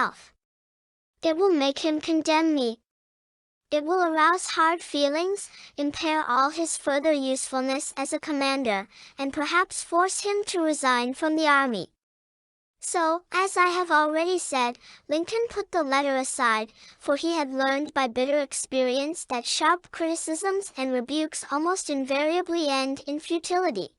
himself. It will make him condemn me. It will arouse hard feelings, impair all his further usefulness as a commander, and perhaps force him to resign from the army. So, as I have already said, Lincoln put the letter aside, for he had learned by bitter experience that sharp criticisms and rebukes almost invariably end in futility.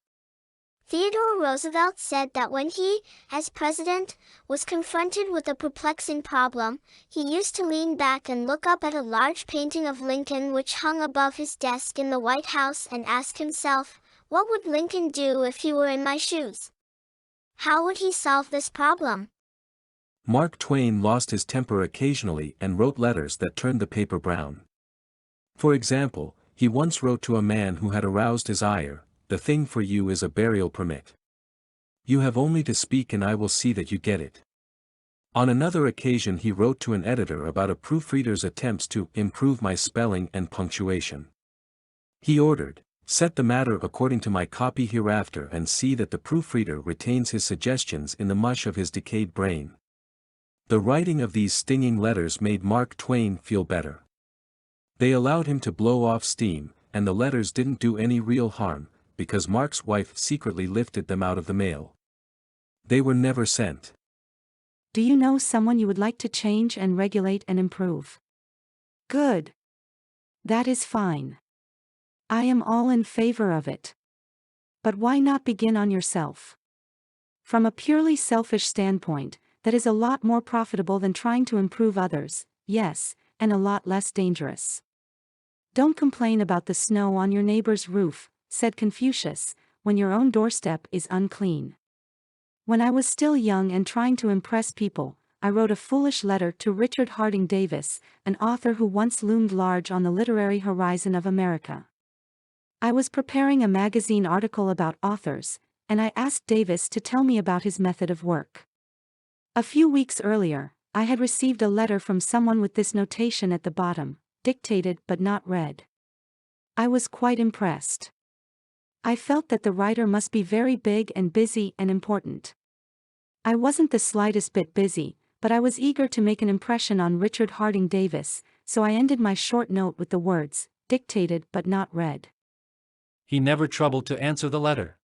Theodore Roosevelt said that when he, as president, was confronted with a perplexing problem, he used to lean back and look up at a large painting of Lincoln which hung above his desk in the White House and ask himself, what would Lincoln do if he were in my shoes? How would he solve this problem? Mark Twain lost his temper occasionally and wrote letters that turned the paper brown. For example, he once wrote to a man who had aroused his ire, "The thing for you is a burial permit. You have only to speak and I will see that you get it." On another occasion he wrote to an editor about a proofreader's attempts to improve my spelling and punctuation. He ordered, "Set the matter according to my copy hereafter and see that the proofreader retains his suggestions in the mush of his decayed brain." The writing of these stinging letters made Mark Twain feel better. They allowed him to blow off steam, and the letters didn't do any real harm, because Mark's wife secretly lifted them out of the mail. They were never sent. Do you know someone you would like to change and regulate and improve? Good. That is fine. I am all in favor of it. But why not begin on yourself? From a purely selfish standpoint, that is a lot more profitable than trying to improve others, yes, and a lot less dangerous. Don't complain about the snow on your neighbor's roof, said Confucius, when your own doorstep is unclean. When I was still young and trying to impress people, I wrote a foolish letter to Richard Harding Davis, an author who once loomed large on the literary horizon of America. I was preparing a magazine article about authors, and I asked Davis to tell me about his method of work. A few weeks earlier, I had received a letter from someone with this notation at the bottom, dictated but not read. I was quite impressed. I felt that the writer must be very big and busy and important. I wasn't the slightest bit busy, but I was eager to make an impression on Richard Harding Davis, so I ended my short note with the words, dictated but not read. He never troubled to answer the letter.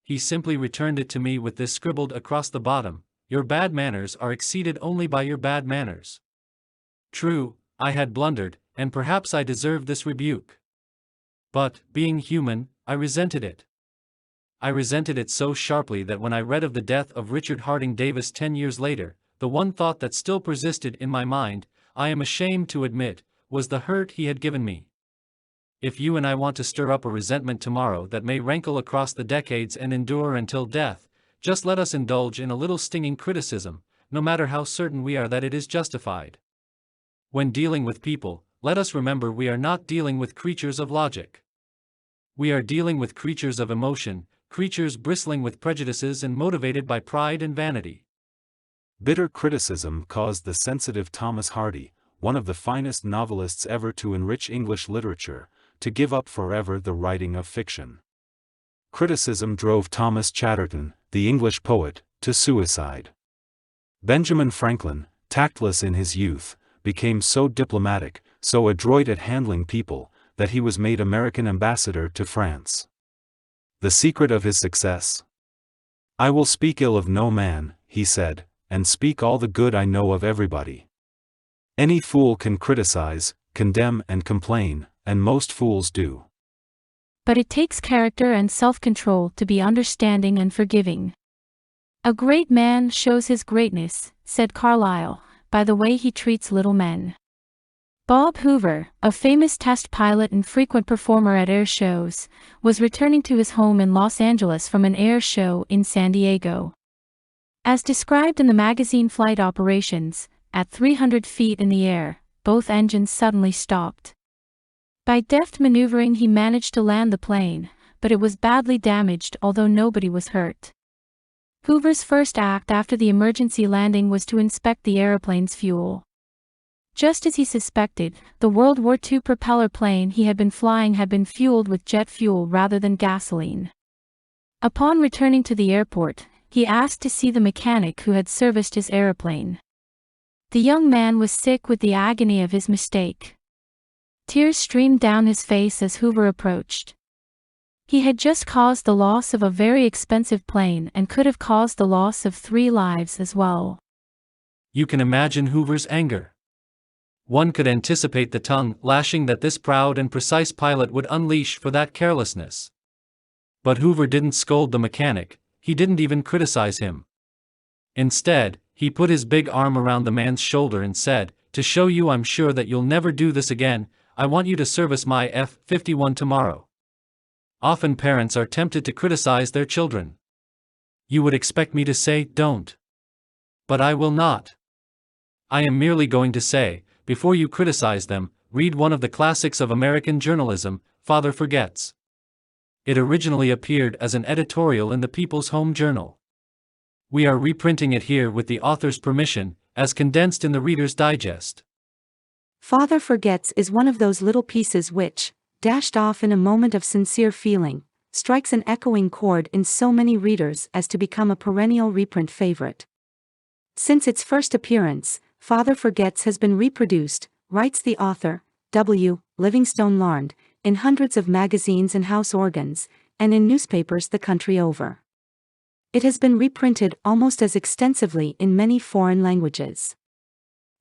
He simply returned it to me with this scribbled across the bottom, "Your bad manners are exceeded only by your bad manners." True, I had blundered, and perhaps I deserved this rebuke. But, being human, I resented it. I resented it so sharply that when I read of the death of Richard Harding Davis 10 years later, the one thought that still persisted in my mind, I am ashamed to admit, was the hurt he had given me. If you and I want to stir up a resentment tomorrow that may rankle across the decades and endure until death, just let us indulge in a little stinging criticism, no matter how certain we are that it is justified. When dealing with people, let us remember we are not dealing with creatures of logic. We are dealing with creatures of emotion, creatures bristling with prejudices and motivated by pride and vanity. Bitter criticism caused the sensitive Thomas Hardy, one of the finest novelists ever to enrich English literature, to give up forever the writing of fiction. Criticism drove Thomas Chatterton, the English poet, to suicide. Benjamin Franklin, tactless in his youth, became so diplomatic, so adroit at handling people, that he was made American ambassador to France. The secret of his success? "I will speak ill of no man," he said, "and speak all the good I know of everybody." Any fool can criticize, condemn and complain, and most fools do. But it takes character and self-control to be understanding and forgiving. "A great man shows his greatness," said Carlyle, "by the way he treats little men." Bob Hoover, a famous test pilot and frequent performer at air shows, was returning to his home in Los Angeles from an air show in San Diego. As described in the magazine Flight Operations, at 300 feet in the air, both engines suddenly stopped. By deft maneuvering he managed to land the plane, but it was badly damaged although nobody was hurt. Hoover's first act after the emergency landing was to inspect the aeroplane's fuel. Just as he suspected, the World War II propeller plane he had been flying had been fueled with jet fuel rather than gasoline. Upon returning to the airport, he asked to see the mechanic who had serviced his airplane. The young man was sick with the agony of his mistake. Tears streamed down his face as Hoover approached. He had just caused the loss of a very expensive plane and could have caused the loss of 3 lives as well. You can imagine Hoover's anger. One could anticipate the tongue lashing that this proud and precise pilot would unleash for that carelessness. But Hoover didn't scold the mechanic, he didn't even criticize him. Instead, he put his big arm around the man's shoulder and said, "To show you I'm sure that you'll never do this again, I want you to service my F-51 tomorrow." Often parents are tempted to criticize their children. You would expect me to say, "Don't." But I will not. I am merely going to say, before you criticize them, read one of the classics of American journalism, Father Forgets. It originally appeared as an editorial in the People's Home Journal. We are reprinting it here with the author's permission, as condensed in the Reader's Digest. Father Forgets is one of those little pieces which, dashed off in a moment of sincere feeling, strikes an echoing chord in so many readers as to become a perennial reprint favorite. Since its first appearance, Father Forgets has been reproduced, writes the author, W. Livingstone Larned, in hundreds of magazines and house organs, and in newspapers the country over. It has been reprinted almost as extensively in many foreign languages.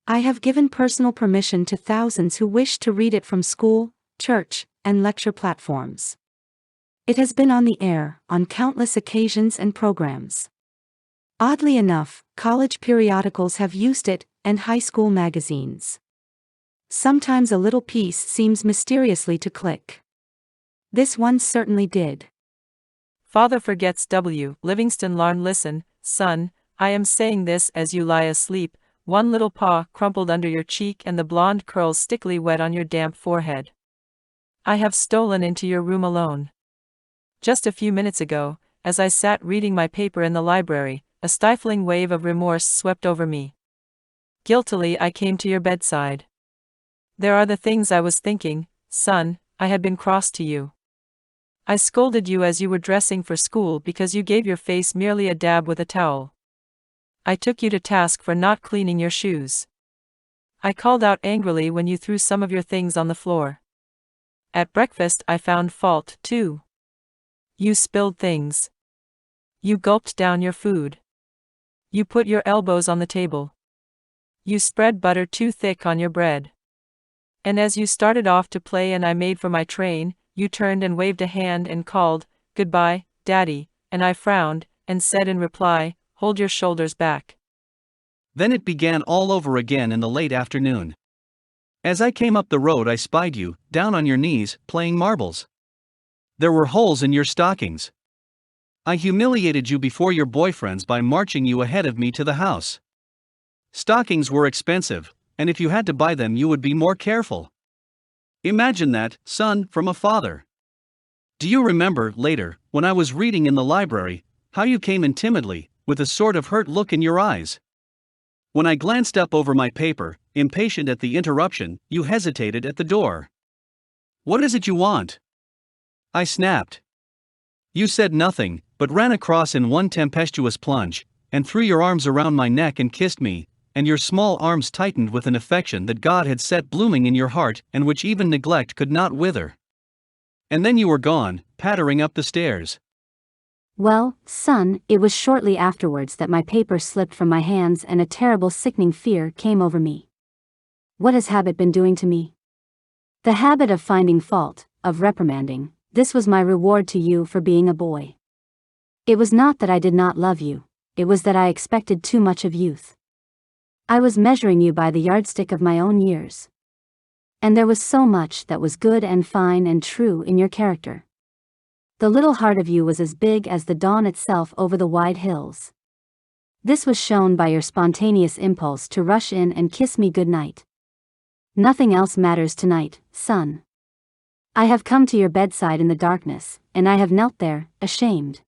I have given personal permission to thousands who wish to read it from school, church, and lecture platforms. It has been on the air, on countless occasions and programs. Oddly enough, college periodicals have used it, and high school magazines. Sometimes a little piece seems mysteriously to click. This one certainly did. Father Forgets. W. Livingston Larn. Listen, son, I am saying this as you lie asleep, one little paw crumpled under your cheek and the blonde curls stickily wet on your damp forehead. I have stolen into your room alone. Just a few minutes ago, as I sat reading my paper in the library, a stifling wave of remorse swept over me. Guiltily I came to your bedside. There are the things I was thinking, son. I had been cross to you. I scolded you as you were dressing for school because you gave your face merely a dab with a towel. I took you to task for not cleaning your shoes. I called out angrily when you threw some of your things on the floor. At breakfast I found fault, too. You spilled things. You gulped down your food. You put your elbows on the table. You spread butter too thick on your bread. And as you started off to play and I made for my train, you turned and waved a hand and called, "Goodbye, Daddy," and I frowned, and said in reply, "Hold your shoulders back." Then it began all over again in the late afternoon. As I came up the road I spied you, down on your knees, playing marbles. There were holes in your stockings. I humiliated you before your boyfriends by marching you ahead of me to the house. Stockings were expensive, and if you had to buy them you would be more careful. Imagine that, son, from a father. Do you remember, later, when I was reading in the library, how you came in timidly, with a sort of hurt look in your eyes? When I glanced up over my paper, impatient at the interruption, you hesitated at the door. "What is it you want?" I snapped. You said nothing, but ran across in one tempestuous plunge, and threw your arms around my neck and kissed me, and your small arms tightened with an affection that God had set blooming in your heart and which even neglect could not wither. And then you were gone, pattering up the stairs. Well, son, it was shortly afterwards that my paper slipped from my hands and a terrible sickening fear came over me. What has habit been doing to me? The habit of finding fault, of reprimanding, this was my reward to you for being a boy. It was not that I did not love you, it was that I expected too much of youth. I was measuring you by the yardstick of my own years. And there was so much that was good and fine and true in your character. The little heart of you was as big as the dawn itself over the wide hills. This was shown by your spontaneous impulse to rush in and kiss me good night. Nothing else matters tonight, son. I have come to your bedside in the darkness, and I have knelt there, ashamed.